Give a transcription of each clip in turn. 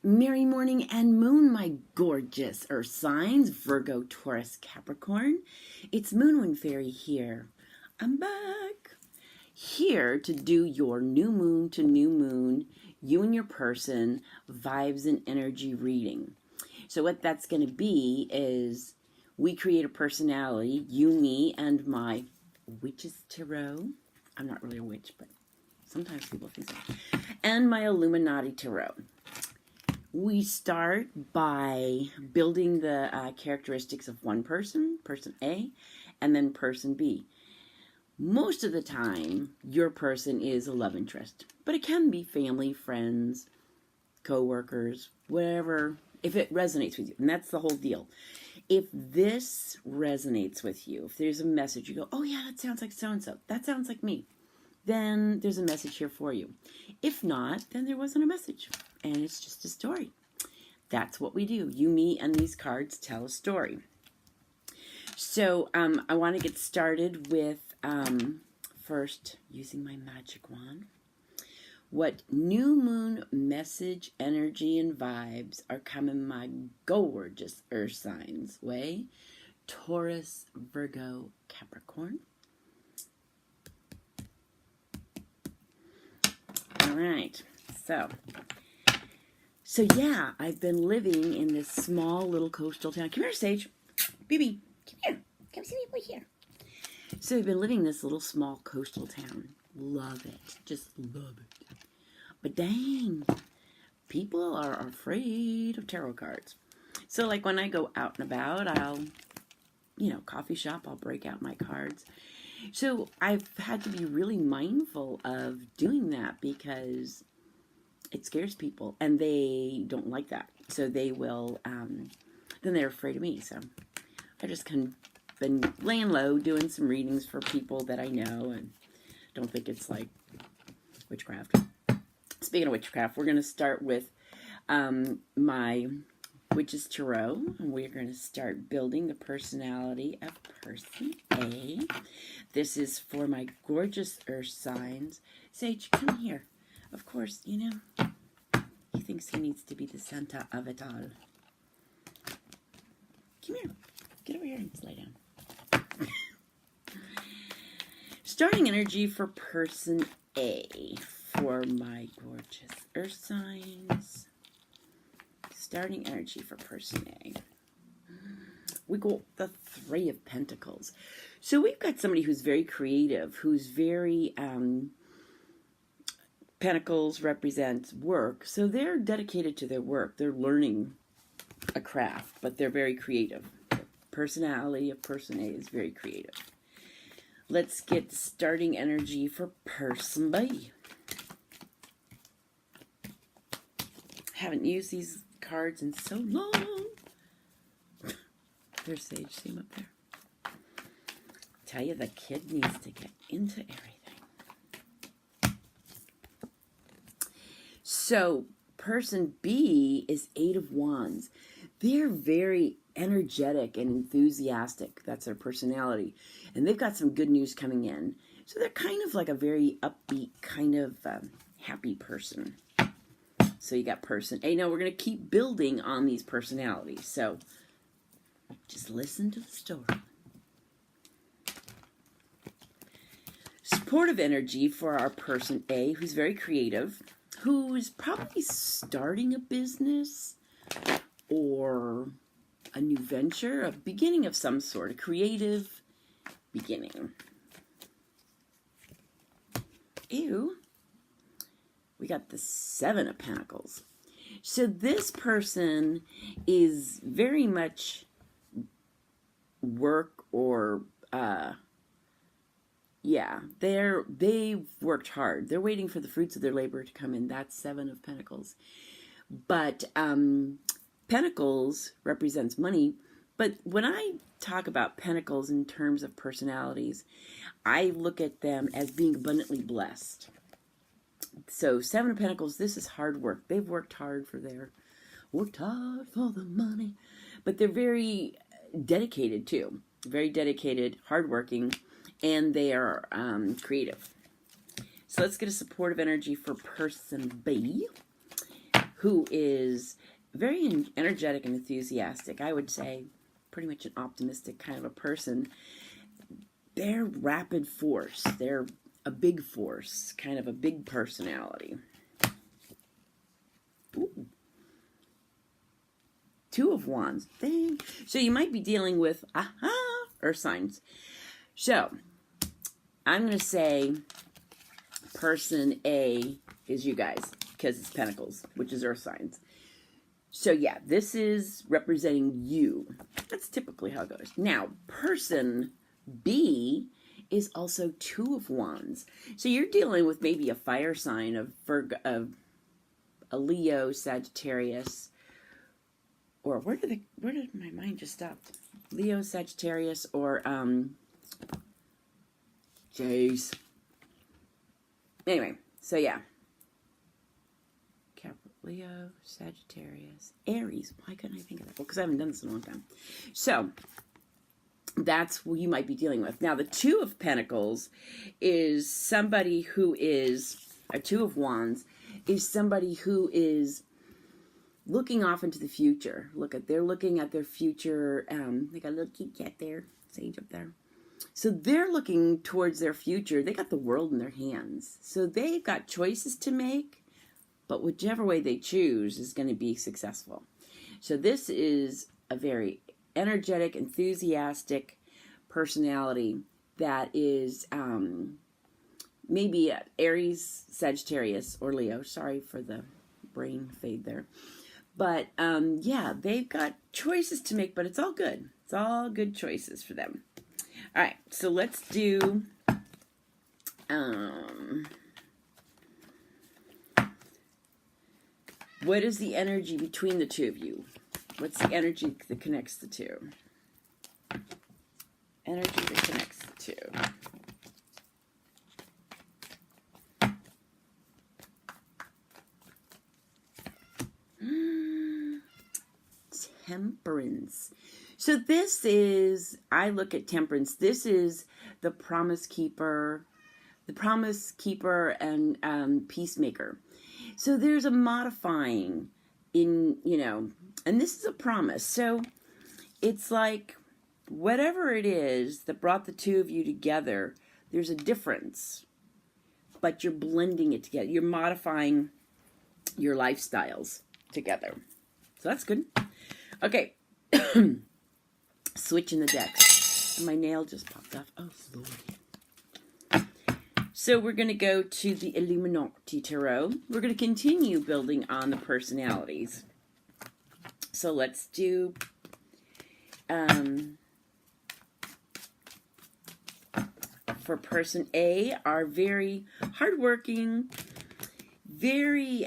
Merry morning and moon, my gorgeous earth signs, Virgo, Taurus, Capricorn. It's Moonwind Fairy here. I'm back. Here to do your new moon to new moon, you and your person, vibes and energy reading. So what that's going to be is we create a personality, you, me, and my witch's tarot. I'm not really a witch, but sometimes people think so. And my Illuminati tarot. We start by building the characteristics of one person, person A, and then person B. Most of the time, your person is a love interest, but it can be family, friends, co-workers, whatever, if it resonates with you. And that's the whole deal. If this resonates with you, if there's a message, you go, oh yeah, that sounds like so-and-so. That sounds like me. Then there's a message here for you. If not, then there wasn't a message, and it's just a story. That's what we do. You, me, and these cards tell a story. So I want to get started with first using my magic wand. What new moon message, energy, and vibes are coming my gorgeous earth signs way? Taurus, Virgo, Capricorn. All right, so yeah, I've been living in this small little coastal town. Come here, Sage. BB, come here. Come see me over here. So I've been living in this little small coastal town. Love it. Just love it. But dang, people are afraid of tarot cards. So like when I go out and about, I'll, coffee shop, I'll break out my cards. So I've had to be really mindful of doing that because it scares people and they don't like that. So they will, then they're afraid of me. So I just kind of been laying low, doing some readings for people that I know and don't think it's like witchcraft. Speaking of witchcraft, we're going to start with my Witch's Tarot, and we're going to start building the personality of person A. This is for my gorgeous earth signs. Sage, come here. Of course, he thinks he needs to be the center of it all. Come here. Get over here and lay down. Starting energy for person A for my gorgeous earth signs. Starting energy for person A. We got the Three of Pentacles. So we've got somebody who's very creative, who's very, Pentacles represents work. So they're dedicated to their work. They're learning a craft, but they're very creative. The personality of person A is very creative. Let's get starting energy for person B. Haven't used these cards in so long. There's Sage, see him up there. Tell you, the kid needs to get into everything. So person B is Eight of Wands. They're very energetic and enthusiastic. That's their personality. And they've got some good news coming in. So they're kind of like a very upbeat, kind of happy person. So you got person A. Now we're going to keep building on these personalities. So just listen to the story. Supportive energy for our person A, who's very creative, who's probably starting a business or a new venture, a beginning of some sort, a creative beginning. Ew. We got the Seven of Pentacles. So this person is very much work or, they've worked hard. They're waiting for the fruits of their labor to come in. That's Seven of Pentacles. But Pentacles represents money. But when I talk about Pentacles in terms of personalities, I look at them as being abundantly blessed. So Seven of Pentacles, this is hard work. They've worked hard for the money. But they're very dedicated too. Very dedicated, hardworking, and they are creative. So let's get a supportive energy for person B. who is very energetic and enthusiastic. I would say pretty much an optimistic kind of a person. They're rapid force. They're a big force, kind of a big personality. Ooh. Two of Wands. Dang. So you might be dealing with earth signs. So I'm going to say person A is you guys, because it's Pentacles, which is earth signs. So yeah, this is representing you. That's typically how it goes. Now, person B is also Two of Wands. So you're dealing with maybe a fire sign of Virgo, of a Leo, Sagittarius, or where did my mind just stop? Leo, Sagittarius, or jeez. Anyway, so yeah. Leo, Sagittarius, Aries. Why couldn't I think of that? Well, because I haven't done this in a long time. So that's what you might be dealing with. Now, the Two of Pentacles is somebody who is, a Two of Wands, is somebody who is looking off into the future. They're looking at their future. They got a little kitty cat there, Sage up there. So they're looking towards their future. They got the world in their hands. So they've got choices to make, but whichever way they choose is going to be successful. So this is a very energetic, enthusiastic personality that is maybe Aries, Sagittarius, or Leo. Sorry for the brain fade there. But yeah, they've got choices to make, but it's all good. It's all good choices for them. All right, so let's do what is the energy between the two of you? What's the energy that connects the two? Energy that connects the two. Temperance. So this is, I look at Temperance, this is the promise keeper and peacemaker. So there's a modifying in, and this is a promise. So it's like whatever it is that brought the two of you together, there's a difference, but you're blending it together. You're modifying your lifestyles together. So that's good. Okay. Switching the decks. And my nail just popped off. Oh, Lord. So we're going to go to the Illuminati Tarot. We're going to continue building on the personalities. So let's do for person A, are very hardworking, very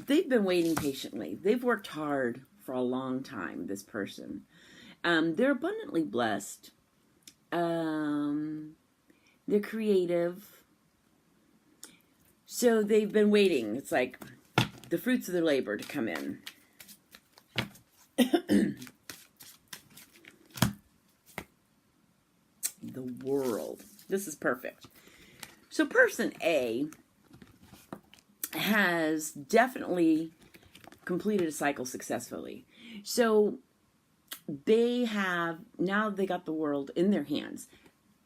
they've been waiting patiently. They've worked hard for a long time, this person. They're abundantly blessed. They're creative. So they've been waiting. It's like the fruits of their labor to come in. The World. This is perfect. So person A has definitely completed a cycle successfully. So they got the world in their hands.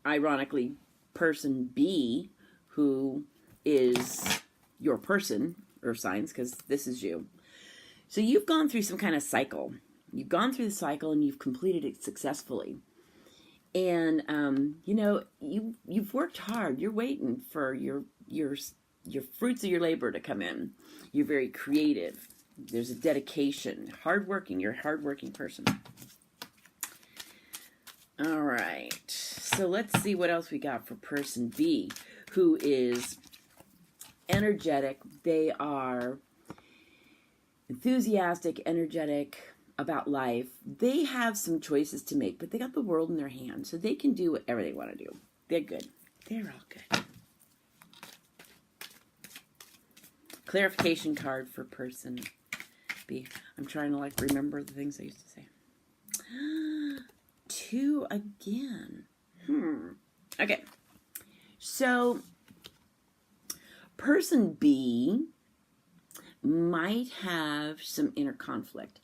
Ironically, person B, who is your person, earth signs, because this is you. So you've gone through some kind of cycle. You've gone through the cycle and you've completed it successfully. And, you've worked hard. You're waiting for your fruits of your labor to come in. You're very creative. There's a dedication. Hardworking. You're a hardworking person. All right. So let's see what else we got for person B, who is energetic. They are enthusiastic, energetic about life. They have some choices to make, but they got the world in their hands, so they can do whatever they want to do. They're good. They're all good. Clarification card for person B. I'm trying to remember the things I used to say. 2 again. Okay. So person B, might have some inner conflict.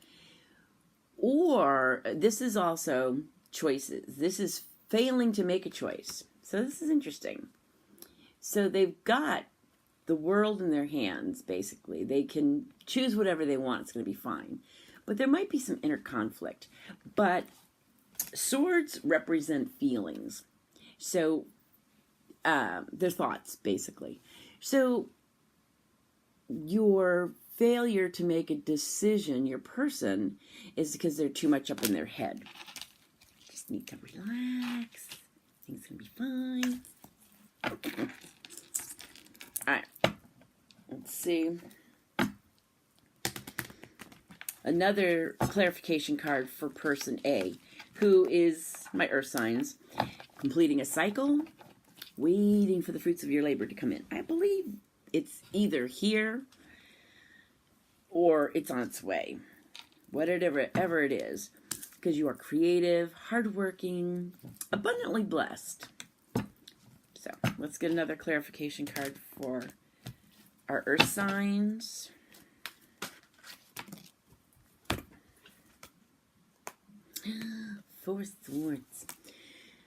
Or this is also choices. This is failing to make a choice. So this is interesting. So they've got the world in their hands, basically. They can choose whatever they want. It's going to be fine. But there might be some inner conflict. But swords represent feelings. So their thoughts, basically. So your failure to make a decision, your person, is because they're too much up in their head. Just need to relax. Things gonna be fine. Alright. Let's see. Another clarification card for person A, who is my earth signs, completing a cycle, waiting for the fruits of your labor to come in. I believe it's either here or it's on its way. Whatever it is. Because you are creative, hardworking, abundantly blessed. So, let's get another clarification card for our earth signs. Four Swords.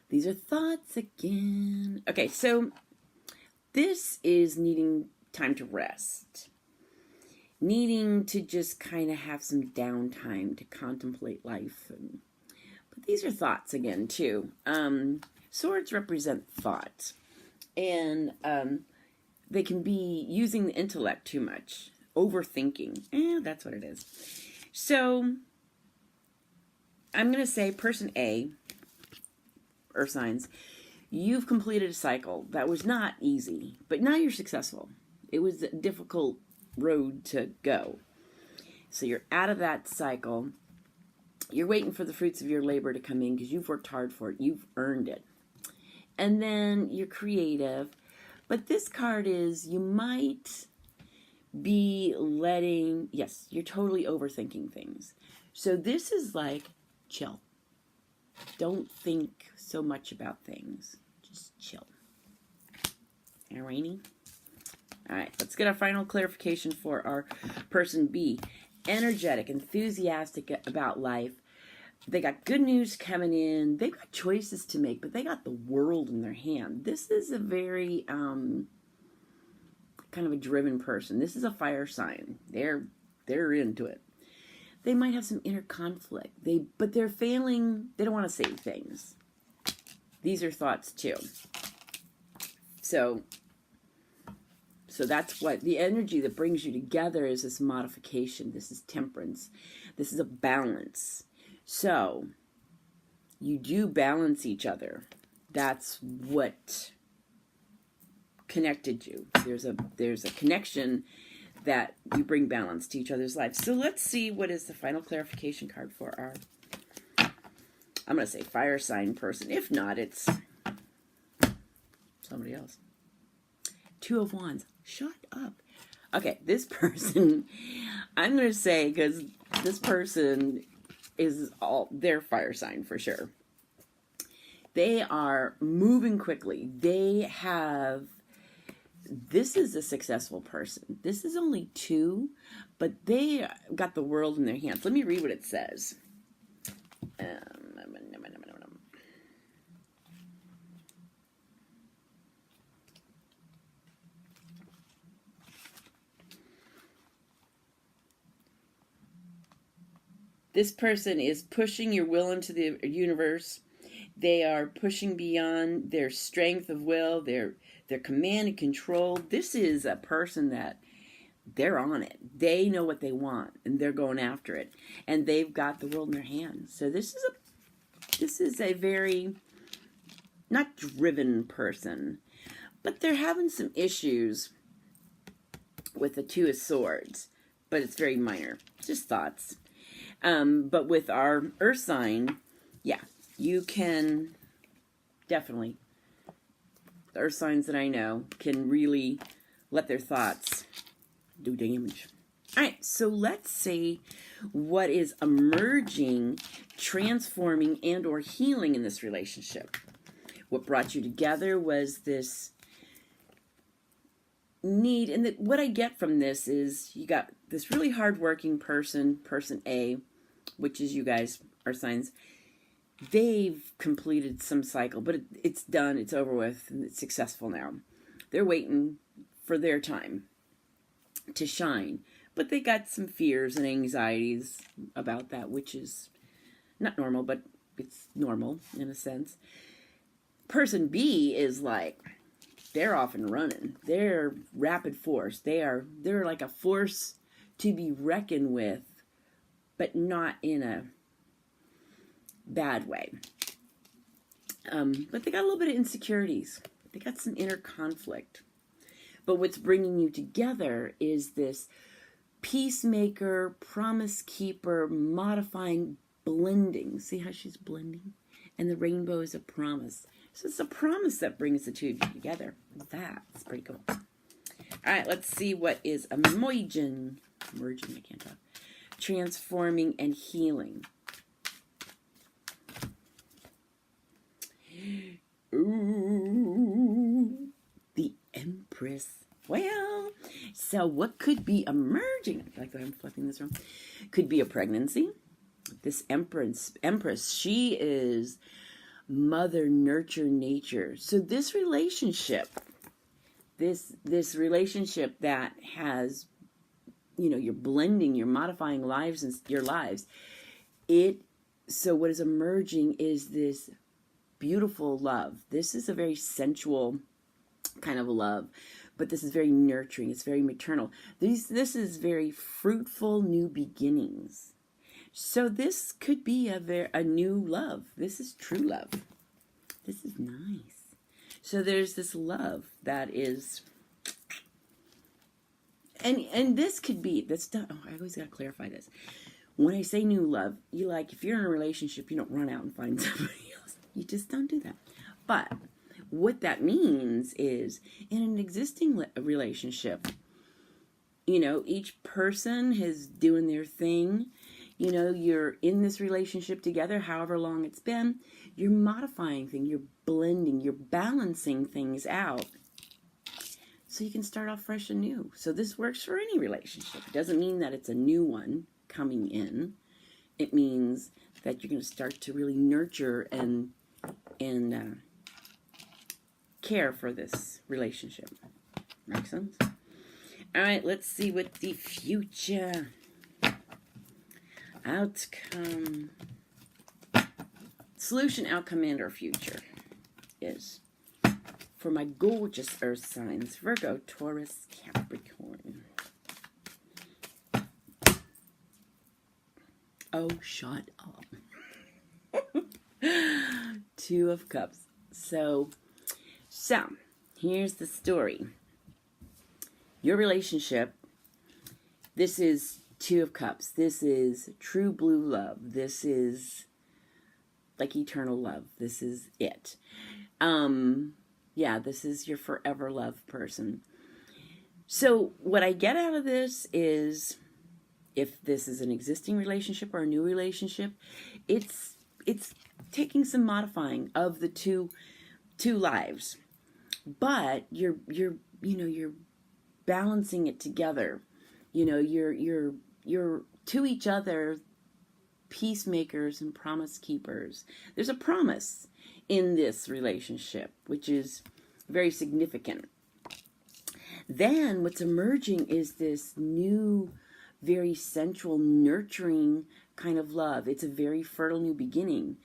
These are thoughts again. Okay, so this is needing time to rest. Needing to just kind of have some downtime to contemplate life. But these are thoughts again, too. Swords represent thoughts. And they can be using the intellect too much. Overthinking. That's what it is. So, I'm going to say person A, earth signs, you've completed a cycle that was not easy, but now you're successful. It was a difficult road to go. So you're out of that cycle. You're waiting for the fruits of your labor to come in because you've worked hard for it. You've earned it. And then you're creative. But this card is you might be yes, you're totally overthinking things. So this is like chill. Don't think so much about things. Just chill. And rainy. All right, let's get our final clarification for our person B. Energetic, enthusiastic about life. They got good news coming in. They've got choices to make, but they got the world in their hand. This is a very kind of a driven person. This is a fire sign. They're into it. They might have some inner conflict. But they're failing. They don't want to say things. These are thoughts too. So that's what the energy that brings you together is, this modification. This is temperance. This is a balance. So you do balance each other. That's what connected you. There's a connection that you bring balance to each other's lives. So let's see what is the final clarification card for our, I'm going to say fire sign person. If not, it's somebody else. Two of Wands. Shut up. Okay, this person, I'm going to say, because this person is their fire sign for sure. They are moving quickly. This is a successful person. This is only two, but they got the world in their hands. Let me read what it says. This person is pushing your will into the universe. They are pushing beyond their strength of will, their command and control. This is a person that they're on it. They know what they want, and they're going after it. And they've got the world in their hands. So this is a very not driven person, but they're having some issues with the Two of Swords, but it's very minor. Just thoughts. But with our earth sign, yeah, you can definitely, the earth signs that I know can really let their thoughts do damage. All right, so let's see what is emerging, transforming, and or healing in this relationship. What brought you together was this need, and what I get from this is you got this really hardworking person, person A, which is you guys are signs. They've completed some cycle, but it's done, it's over with, and it's successful now. They're waiting for their time to shine, but they got some fears and anxieties about that, which is not normal, but it's normal in a sense. Person B is like, they're off and running. They're rapid force. They're like a force to be reckoned with, but not in a bad way. But they got a little bit of insecurities. They got some inner conflict. But what's bringing you together is this peacemaker, promise keeper, modifying, blending. See how she's blending? And the rainbow is a promise. So it's a promise that brings the two of you together. That's pretty cool. All right, let's see what is emerging. I can't talk. Transforming and healing. Ooh, the Empress. Well, so what could be emerging? I feel like I'm flipping this around. Could be a pregnancy. This Empress, she is mother, nurture, nature. So this relationship, this relationship that has, you're blending, you're modifying lives and your lives. So what is emerging is this beautiful love. This is a very sensual kind of love, but this is very nurturing. It's very maternal. This is very fruitful new beginnings. So this could be a new love. This is true love. This is nice. So there's this love that is, and this could be, I always got to clarify this. When I say new love, if you're in a relationship, you don't run out and find somebody else. You just don't do that. But what that means is, in an existing relationship, each person is doing their thing. You're in this relationship together, however long it's been. You're modifying things, you're blending, you're balancing things out so you can start off fresh and new. So this works for any relationship. It doesn't mean that it's a new one coming in. It means that you're going to start to really nurture and care for this relationship. Make sense? All right, let's see what the future outcome, solution, outcome, and or future is for my gorgeous earth signs, Virgo, Taurus, Capricorn. Oh, shut up. Two of Cups. So here's the story. Your relationship, this is Two of Cups. This is true blue love. This is like eternal love. This is it. This is your forever love person. So what I get out of this is, if this is an existing relationship or a new relationship, it's taking some modifying of the two lives, but you're balancing it together. You're to each other peacemakers and promise keepers. There's a promise in this relationship, which is very significant. Then what's emerging is this new, very sensual, nurturing kind of love. It's a very fertile new beginning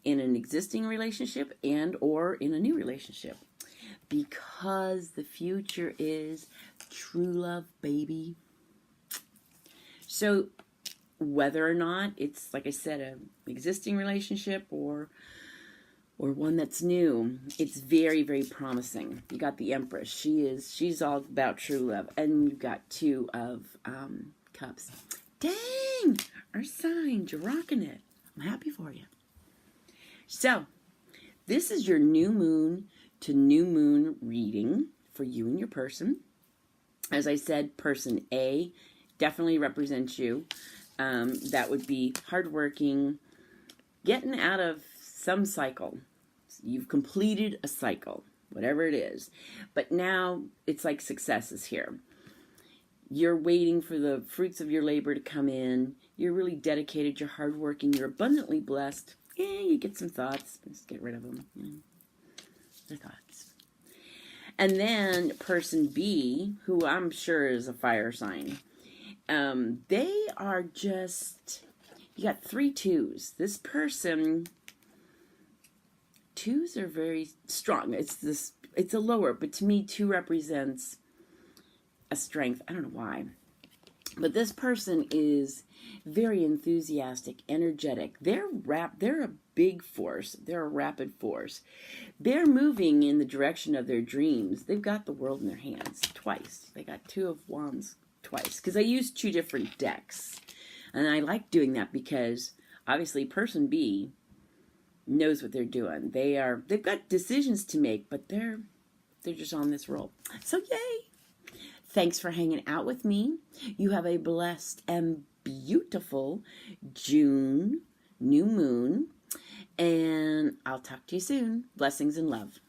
in an existing relationship and or in a new relationship, because the future is true love, baby. So whether or not it's, like I said, an existing relationship or one that's new, it's very, very promising. You got the Empress. She's all about true love. And you got Two of Cups. Dang! Our sign, you're rocking it. I'm happy for you. So, this is your new moon to new moon reading for you and your person. As I said, person A definitely represents you. That would be hardworking, getting out of some cycle. You've completed a cycle. whatever it is. But now it's like success is here. You're waiting for the fruits of your labor to come in. You're really dedicated. You're hardworking. You're abundantly blessed. Yeah, you get some thoughts. Just get rid of them. They're thoughts. And then person B, who I'm sure is a fire sign, they are just, you got 3 2s. This person, 2s are very strong. It's a lower, but to me 2 represents a strength. I don't know why. But this person is very enthusiastic, energetic. They're a big force. They're a rapid force. They're moving in the direction of their dreams. They've got the world in their hands twice. They got 2 of Wands twice because I used 2 different decks. And I like doing that because obviously person B knows what they're doing. They've got decisions to make, but they're just on this roll. So yay! Thanks for hanging out with me. You have a blessed and beautiful June new moon, and I'll talk to you soon. Blessings and love.